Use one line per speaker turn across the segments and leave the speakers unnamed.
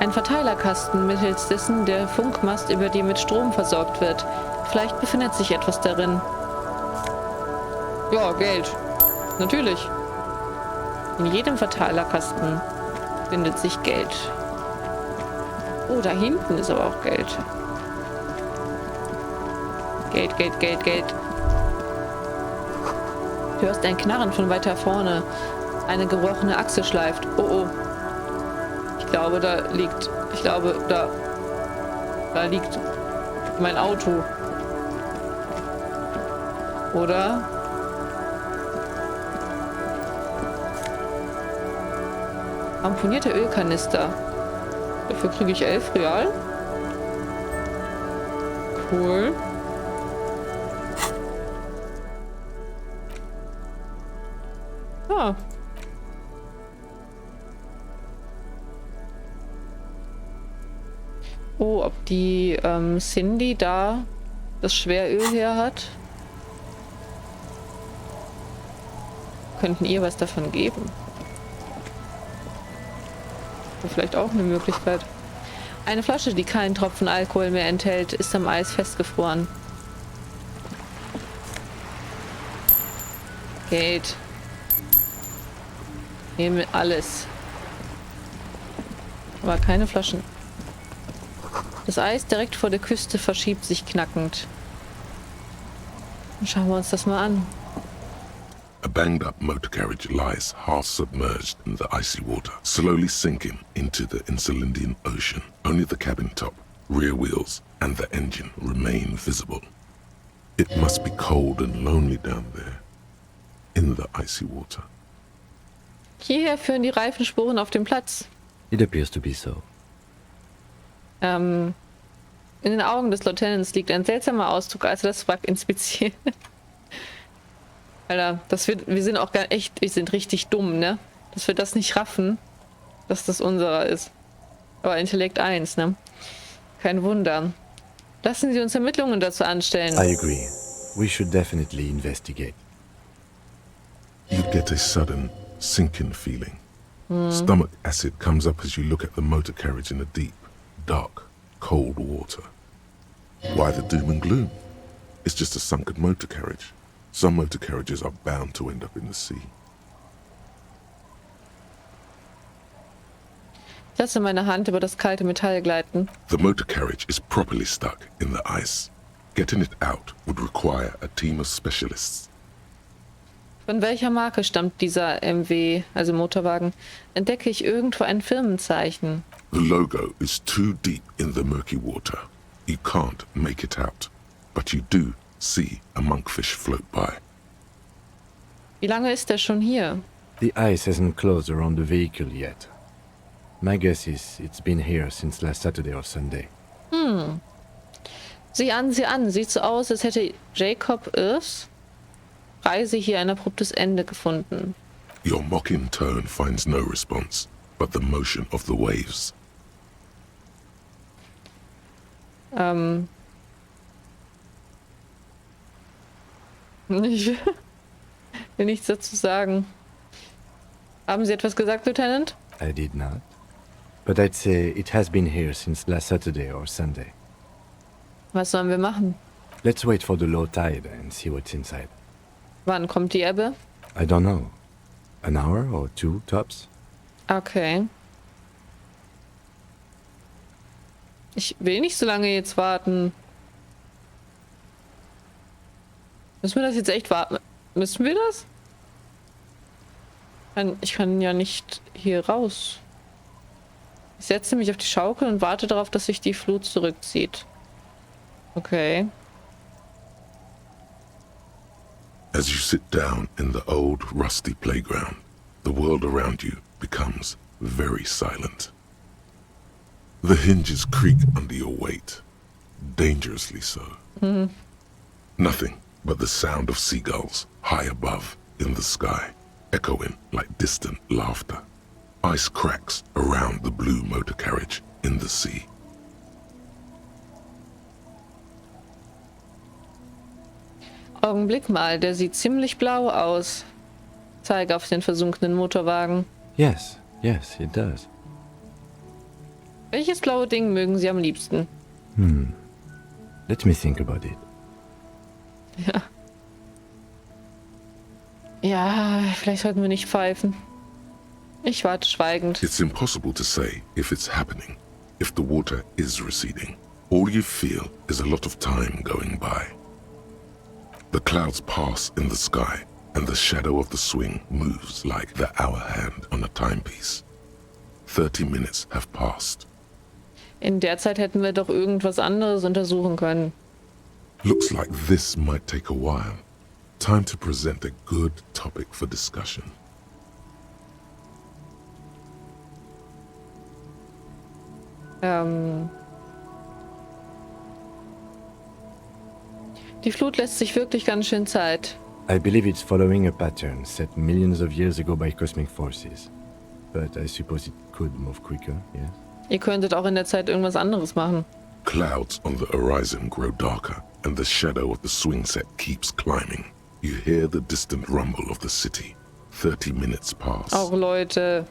Ein Verteilerkasten, mittels dessen der Funkmast über die mit Strom versorgt wird. Vielleicht befindet sich etwas darin. Ja, Geld. Natürlich. In jedem Verteilerkasten findet sich Geld. Oh, da hinten ist aber auch Geld. Geld, Geld, Geld, Geld. Du hörst ein Knarren von weiter vorne. Eine gebrochene Achse schleift. Oh, oh. Ich glaube, da liegt mein Auto. Oder? Amponierte Ölkanister. Dafür kriege ich 11 Real. Cool. Ah. Oh, ob die Cindy da das Schweröl her hat? Könnten ihr was davon geben? Vielleicht auch eine Möglichkeit. Eine Flasche, die keinen Tropfen Alkohol mehr enthält, ist am Eis festgefroren. Geld. Nehme alles. Aber keine Flaschen. Das Eis direkt vor der Küste verschiebt sich knackend. Dann schauen wir uns das mal an.
A banged-up motor carriage lies half submerged in the icy water, slowly sinking into the Insulindian Ocean. Only the cabin top, rear wheels, and the engine remain visible. It must be cold and lonely down there, in the icy water.
Hierher führen die Reifenspuren auf den Platz.
It appears to be so.
In den Augen des Lieutenants liegt ein seltsamer Ausdruck, als er das Wrack inspiziert. Alter, wir sind auch gar echt, wir sind richtig dumm, ne? Dass wir das nicht raffen, dass das unserer ist. Aber Intellekt 1, ne? Kein Wunder. Lassen Sie uns Ermittlungen dazu anstellen.
I agree. We should definitely investigate.
You get a sudden sinking feeling. Stomach acid comes up as you look at the motor carriage in the deep, dark, cold water. Why the doom and gloom? It's just a sunken motor carriage. Some motor carriages are bound to end up in the sea.
Ich lasse meine Hand über das kalte Metall gleiten.
The motor carriage is properly stuck in the ice. Getting it out would require a team of specialists.
Von welcher Marke stammt dieser MW, also Motorwagen? Entdecke ich irgendwo ein Firmenzeichen?
The logo is too deep in the murky water. You can't make it out, but you do see a monkfish float by.
Wie lange ist er schon hier?
The ice hasn't closed around the vehicle yet. My guess is it's been here since last Saturday or Sunday.
Sieh an. Sieht so aus, als hätte Jacob Irvs Reise hier ein abruptes Ende gefunden.
Your mocking tone finds no response, but the motion of the waves.
Ich will nichts dazu sagen. Haben Sie etwas gesagt, Lieutenant?
I did not. But I'd say it has been here since last Saturday or Sunday.
Was sollen wir machen?
Let's wait for the low tide and see what's inside.
Wann kommt die Ebbe?
I don't know. An hour or two, tops?
Okay. Ich will nicht so lange jetzt warten. Müssen wir das jetzt echt warten? Müssen wir das? Ich kann ja nicht hier raus. Ich setze mich auf die Schaukel und warte darauf, dass sich die Flut zurückzieht. Okay.
As you sit down in the old, rusty playground, the world around you becomes very silent. The hinges creak under your weight, dangerously so. Nothing but the sound of seagulls high above in the sky, echoing like distant laughter. Ice cracks around the blue motor carriage in the sea.
Augenblick mal, der sieht ziemlich blau aus. Zeige auf den versunkenen Motorwagen.
Yes, it does.
Welches blaue Ding mögen Sie am liebsten?
Let me think about it.
Ja. Ja, vielleicht sollten wir nicht pfeifen. Ich warte schweigend.
It's impossible to say if it's happening, if the water is receding. All you feel is a lot of time going by. The clouds pass in the sky, and the shadow of the swing moves like the hour hand on a timepiece. 30 minutes have passed.
In der Zeit hätten wir doch irgendwas anderes untersuchen können.
Looks like this might take a while. Time to present a good topic for discussion.
Die Flut lässt sich wirklich ganz schön Zeit.
I believe it's following a pattern set millions of years ago by cosmic forces. But I suppose it could move quicker, yes?
Ihr könntet auch in der Zeit irgendwas anderes machen.
Clouds on the horizon grow darker, and the shadow of the swing set keeps climbing. You hear the distant rumble of the city. 30 minutes pass.
Auch Leute.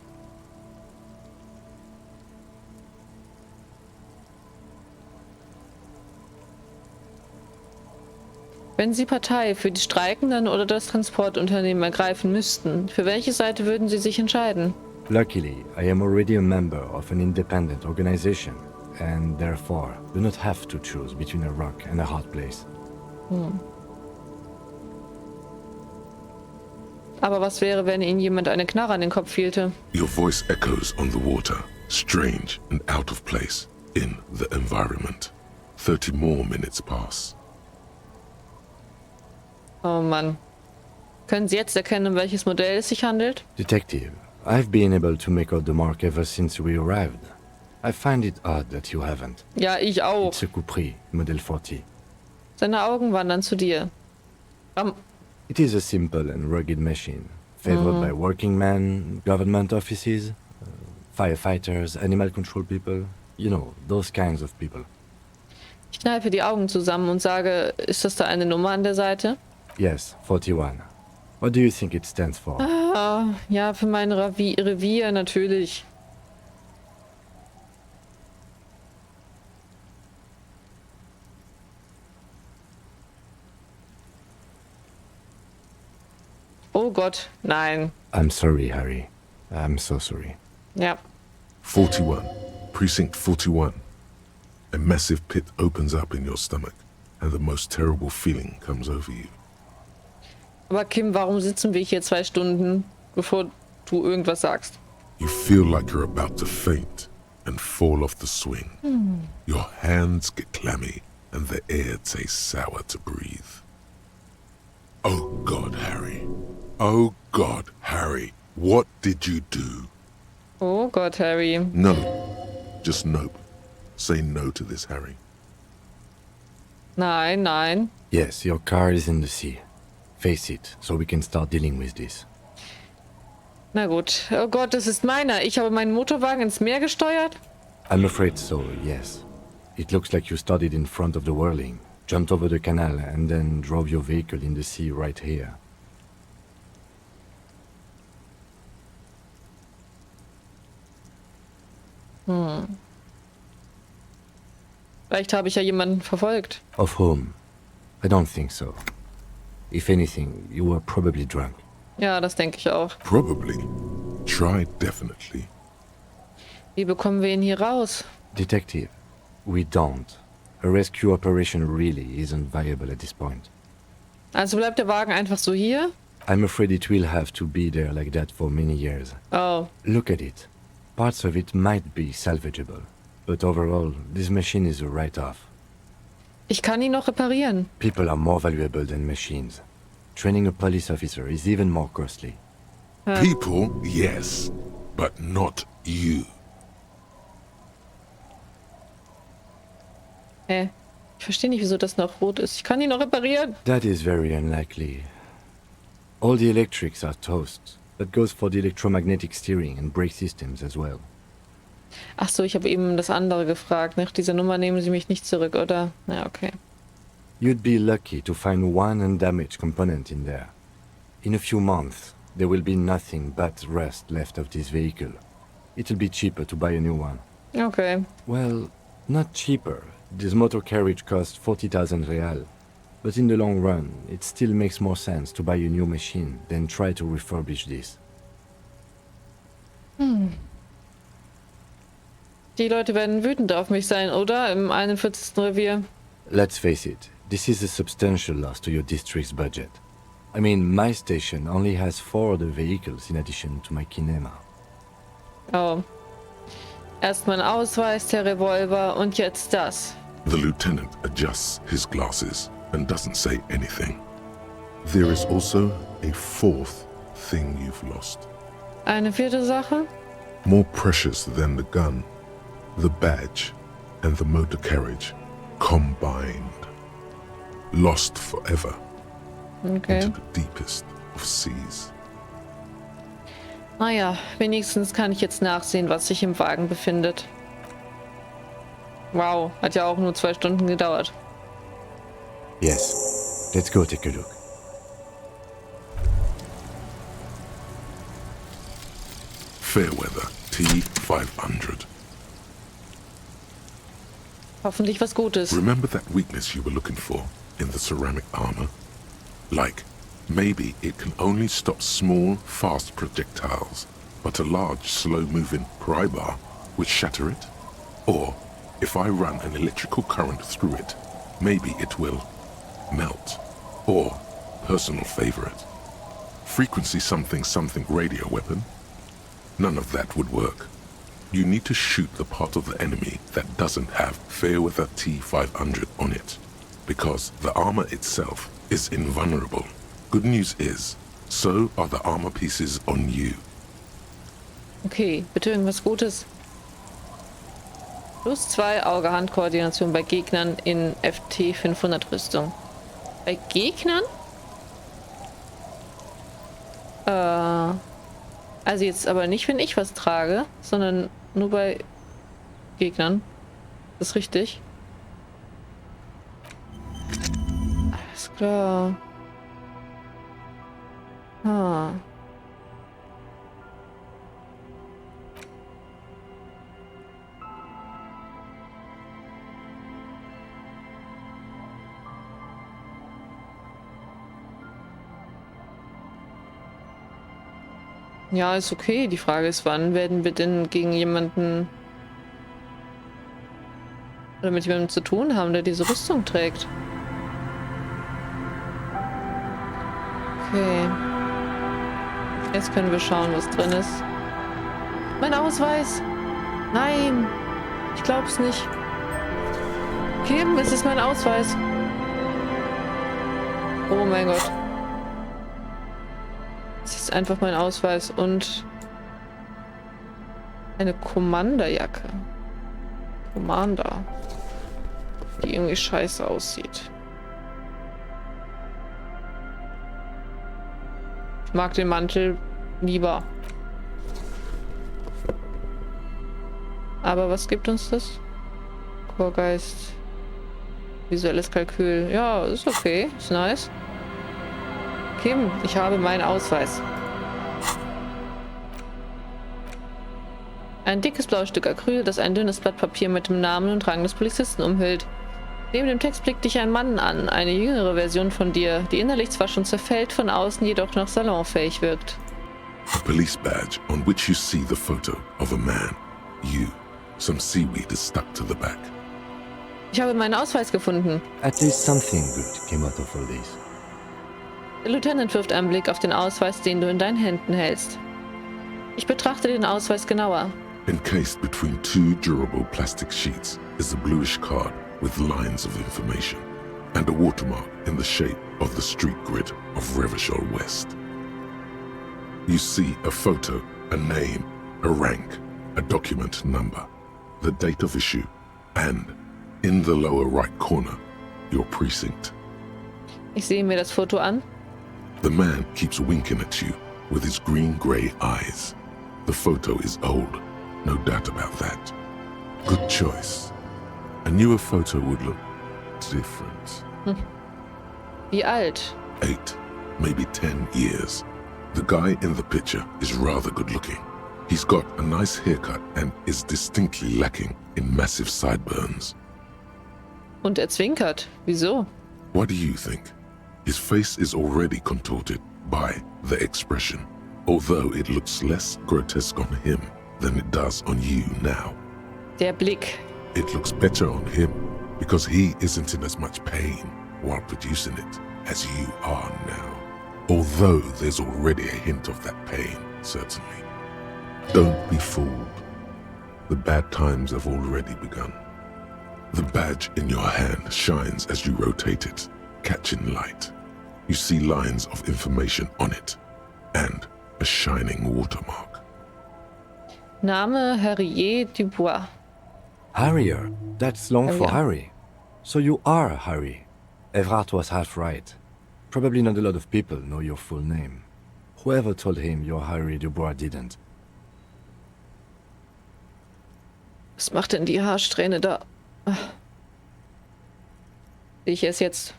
Wenn Sie Partei für die Streikenden oder das Transportunternehmen ergreifen müssten, für welche Seite würden Sie sich entscheiden?
Luckily, I am already a member of an independent organization, and therefore do not have to choose between a rock and a hard place.
Aber was wäre, wenn Ihnen jemand eine Knarre an den Kopf hielte?
Your voice echoes on the water, strange and out of place in the environment. 30 more minutes pass.
Oh Mann. Können Sie jetzt erkennen, um welches Modell es sich handelt?
Detective, I've been able to make out the mark ever since we arrived. I find it odd that you haven't.
Ja, ich auch.
It's a Coupri, Model 40.
Seine Augen wandern zu dir.
It is a simple and rugged machine, favored by working men, government offices, firefighters, animal control people, you know, those kinds of people.
Ich kneife die Augen zusammen und sage, ist das da eine Nummer an der Seite?
Yes, 41. What do you think it stands for?
Ah, ja, für mein Revier natürlich. Oh Gott, nein.
I'm sorry, Harry. I'm so sorry.
Ja.
41. Precinct 41. A massive pit opens up in your stomach, and the most terrible feeling comes over you.
Aber Kim, warum sitzen wir hier 2 Stunden, bevor du irgendwas sagst?
You feel like you're about to faint and fall off the swing. Your hands get clammy, and the air tastes sour to breathe. Oh God, Harry. Oh God, Harry. What did you do?
Oh Gott, Harry.
No. Just nope. Say no to this, Harry.
Nein, nein.
Yes, your car is in the sea. Face it, so we can start dealing with this.
Na gut. Oh Gott, das ist meiner. Ich habe meinen Motorwagen ins Meer gesteuert?
I'm afraid so, yes. It looks like you started in front of the whirling, jumped over the canal, and then drove your vehicle in the sea right here.
Vielleicht habe ich ja jemanden verfolgt.
Of whom? I don't think so. If anything, you were probably drunk.
Ja, das denke ich auch.
Probably. Try definitely.
Wie bekommen wir ihn hier raus?
Detective, we don't. A rescue operation really isn't viable at this point.
Also bleibt der Wagen einfach so hier?
I'm afraid it will have to be there like that for many years.
Oh.
Look at it. Parts of it might be salvageable, but overall, this machine is a write-off.
Ich kann ihn noch reparieren.
People are more valuable than machines. Training a police officer is even more costly.
People, yes, but not you.
Ich verstehe nicht, wieso das noch rot ist. Ich kann ihn noch reparieren.
That is very unlikely. All the electrics are toast. That goes for the electromagnetic steering and brake systems as well.
Ach so, ich habe eben das andere gefragt. Nach dieser Nummer nehmen Sie mich nicht zurück, oder? Ja, okay.
You'd be lucky to find one undamaged component in there. In a few months, there will be nothing but rust left of this vehicle. It'll be cheaper to buy a new one.
Okay.
Well, not cheaper. This motor carriage costs 40,000 real. But in the long run, it still makes more sense to buy a new machine than try to refurbish this.
Die Leute werden wütend auf mich sein, oder? Im 41. Revier.
Let's face it, this is a substantial loss to your district's budget. I mean, my station only has 4 other vehicles in addition to my kinema.
Oh. Erst mein Ausweis, der Revolver und jetzt das.
The lieutenant adjusts his glasses and doesn't say anything. There is also a fourth thing you've lost.
Eine vierte Sache?
More precious than the gun, the badge, and the motor carriage combined. Lost forever
Okay.
into the deepest of seas.
Naja, wenigstens kann ich jetzt nachsehen, was sich im Wagen befindet. Wow, hat ja auch nur 2 Stunden gedauert.
Yes, let's go take a look.
Fairweather T500.
Hoffentlich was Gutes.
Remember that weakness you were looking for in the ceramic armor? Like, maybe it can only stop small, fast projectiles, but a large, slow-moving pry bar would shatter it? Or, if I run an electrical current through it, maybe it will melt. Or, personal favorite, frequency something something radio weapon? None of that would work. You need to shoot the part of the enemy that doesn't have Fairweather T500 on it, because the armor itself is invulnerable. Good news is, so are the armor pieces on you.
Okay, bitte irgendwas Gutes. +2 Auge-Hand-Koordination bei Gegnern in FT 500 Rüstung. Bei Gegnern? Also jetzt aber nicht, wenn ich was trage, sondern nur bei Gegnern. Das ist richtig. Alles klar. Ah. Ja, ist okay. Die Frage ist, wann werden wir denn gegen jemanden oder mit jemandem zu tun haben, der diese Rüstung trägt? Okay. Jetzt können wir schauen, was drin ist. Mein Ausweis! Nein! Ich glaub's nicht. Kim, es ist mein Ausweis. Oh mein Gott. Es ist einfach mein Ausweis und eine Commanderjacke. Commander. Die irgendwie scheiße aussieht. Ich mag den Mantel lieber. Aber was gibt uns das? Chorgeist. Visuelles Kalkül. Ja, ist okay. Ist nice. Kim, ich habe meinen Ausweis. Ein dickes blaues Stück Acryl, das ein dünnes Blatt Papier mit dem Namen und Rang des Polizisten umhüllt. Neben dem Text blickt dich ein Mann an, eine jüngere Version von dir, die innerlich zwar schon zerfällt, von außen jedoch noch salonfähig wirkt.
A police badge on which you see the photo of a man. You. Some seaweed is stuck to the back.
Ich habe meinen Ausweis gefunden.
At least something good came out of all this.
Der Lieutenant wirft einen Blick auf den Ausweis, den du in deinen Händen hältst. Ich betrachte den Ausweis genauer.
Encased between 2 durable plastic sheets is a bluish card with lines of information and a watermark in the shape of the street grid of Revachol West. You see a photo, a name, a rank, a document number, the date of issue, and, in the lower right corner, your precinct.
Ich sehe mir das Foto an.
The man keeps winking at you with his green-grey eyes. The photo is old, no doubt about that. Good choice. A newer photo would look different.
Wie alt?
8, maybe 10 years. The guy in the picture is rather good looking. He's got a nice haircut and is distinctly lacking in massive sideburns.
Und er zwinkert. Wieso?
What do you think? His face is already contorted by the expression, although it looks less grotesque on him than it does on you now.
Der Blick.
It looks better on him because he isn't in as much pain while producing it as you are now. Although there's already a hint of that pain, certainly. Don't be fooled. The bad times have already begun. The badge in your hand shines as you rotate it, catching light. You see lines of information on it and a shining watermark.
Name Harrier Dubois.
Harrier. That's long for
Harrier.
Harry. So you are Harry. Evrard was half right. Probably not a lot of people know your full name. Whoever told him you're Harry Dubois didn't.
Was macht denn die Haarsträhne da? Ach. Ich es jetzt.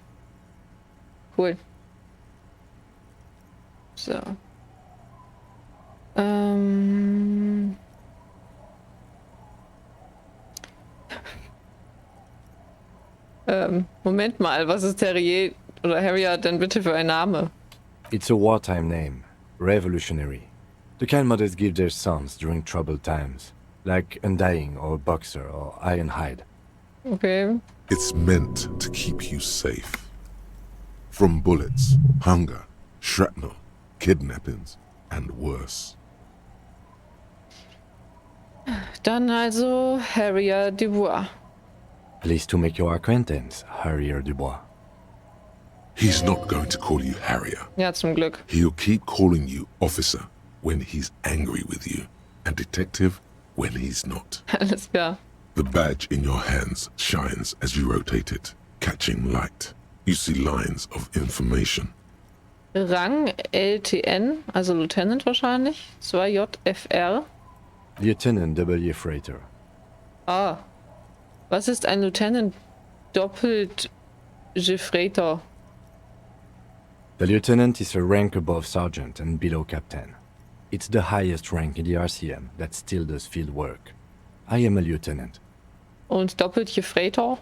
Cool. So. Moment mal, was ist Terrier oder Harrier denn bitte für ein Name?
It's a wartime name. Revolutionary. The kind mothers give their sons during troubled times. Like Undying or Boxer or Ironhide.
Okay.
It's meant to keep you safe. From bullets, hunger, shrapnel, kidnappings, and worse.
Dann also Harrier Dubois.
Pleased to make your acquaintance, Harrier Dubois.
He's not going to call you Harrier.
Ja, zum Glück.
He'll keep calling you officer when he's angry with you, and detective when he's not.
Alles klar.
The badge in your hands shines as you rotate it, catching light. You see lines of information.
Rang LTN, also Lieutenant wahrscheinlich. 2JFR.
Lieutenant W. Freighter.
Ah. Was ist ein Lieutenant doppelt Gefreiter?
The lieutenant is a rank above sergeant and below captain. It's the highest rank in the RCM that still does field work. I am a lieutenant.
Und doppelt Gefreiter?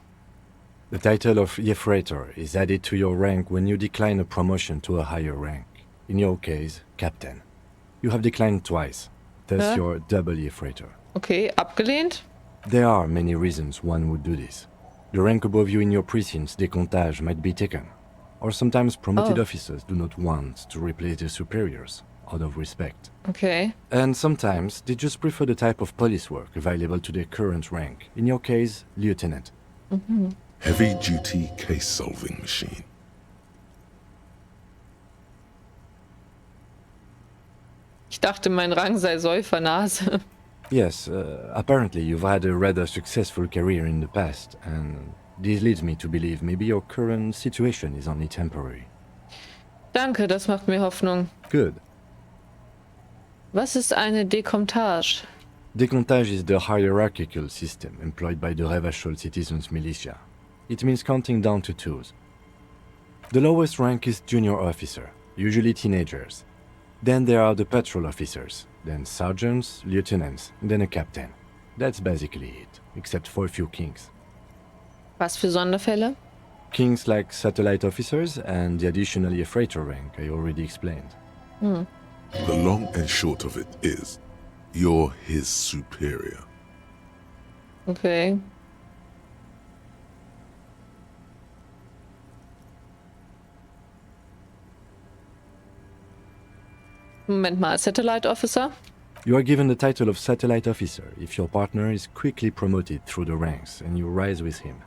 The title of Gefreiter is added to your rank when you decline a promotion to a higher rank. In your case, captain. You have declined twice, thus you're double Gefreiter.
Okay, abgelehnt?
There are many reasons one would do this. The rank above you in your precinct's decomptage might be taken, or sometimes promoted officers do not want to replace their superiors, out of respect.
Okay.
And sometimes they just prefer the type of police work available to their current rank, in your case, lieutenant.
Heavy-duty case-solving machine.
Ich dachte, mein Rang sei Säufernase.
Yes, apparently you've had a rather successful career in the past, and this leads me to believe maybe your current situation is only temporary.
Danke, das macht mir Hoffnung.
Good.
Was ist eine Decomptage?
Decomptage is the hierarchical system employed by the Revachol citizens militia. It means counting down to twos. The lowest rank is junior officer, usually teenagers. Then there are the patrol officers, then sergeants, lieutenants, then a captain. That's basically it, except for a few kings.
Was für Sonderfälle?
Kings like satellite officers and the additionally freighter rank I already explained.
The long and short of it is, you're his superior.
Okay. Moment mal, Satellite Officer?
You are given the title of satellite officer if your partner is quickly promoted through the ranks and you rise with him.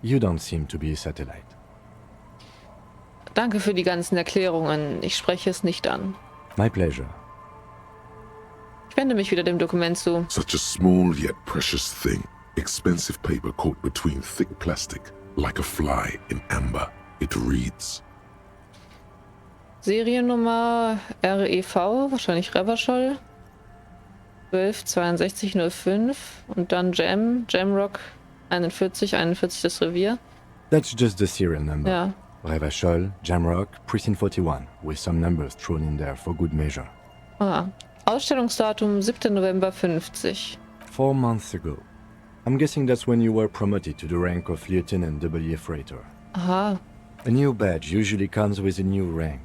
You don't seem to be a satellite.
Danke für die ganzen Erklärungen. Ich spreche es nicht an.
My pleasure.
Ich wende mich wieder dem Dokument zu.
Such a small yet precious thing. Expensive paper caught between thick plastic, like a fly in amber. It reads.
Seriennummer REV, wahrscheinlich Revachol. 126205 und dann Jamrock 41 das Revier.
That's just the serial number.
Ja.
Revachol, Jamrock, Precinct 41, with some numbers thrown in there for good measure.
Ah. Ausstellungsdatum 7. November 50.
4 months ago. I'm guessing that's when you were promoted to the rank of Lieutenant W. Freighter.
Aha.
A new badge usually comes with a new rank.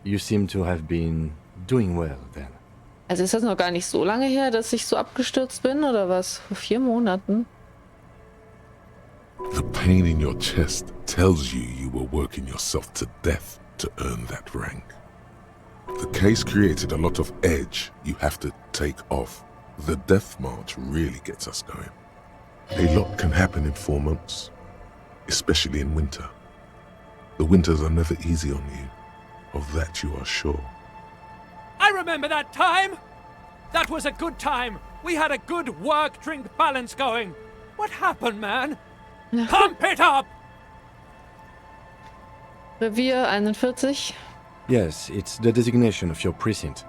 You seem to have been doing well then.
Also ist das noch gar nicht so lange her, dass ich so abgestürzt bin, oder was? Vor 4 Monaten?
The pain in your chest tells you you were working yourself to death to earn that rank. The case created a lot of edge you have to take off. The death march really gets us going. A lot can happen in 4 months, especially in winter. The winters are never easy on you. Of that you are sure.
I remember that time! That was a good time. We had a good work-drink balance going. What happened, man? Pump it up!
Revier 41.
Yes, it's the designation of your precinct.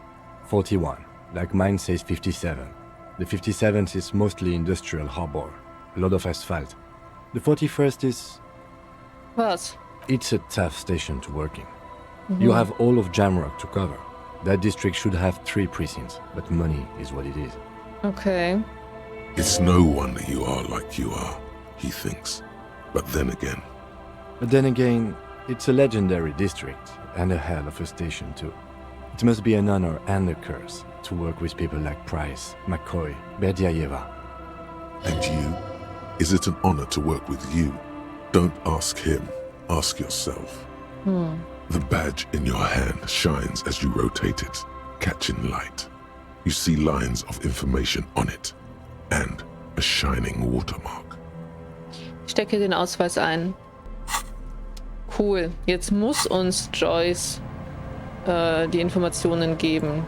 41. Like mine says 57. The 57th is mostly industrial harbor. A lot of asphalt. The 41st is...
Was?
It's a tough station to work in. You have all of Jamrock to cover. That district should have 3 precincts, but money is what it is.
Okay.
It's no wonder you are like you are, he thinks. But then again, it's a legendary district, and a hell of a station too. It must be an honor and a curse to work with people like Price, McCoy, Berdiaeva. And you? Is it an honor to work with you? Don't ask him, ask yourself. The badge in your hand shines as you rotate it, catching light. You see lines of information on it, and a shining watermark.
Ich stecke den Ausweis ein. Cool. Jetzt muss uns Joyce die Informationen geben.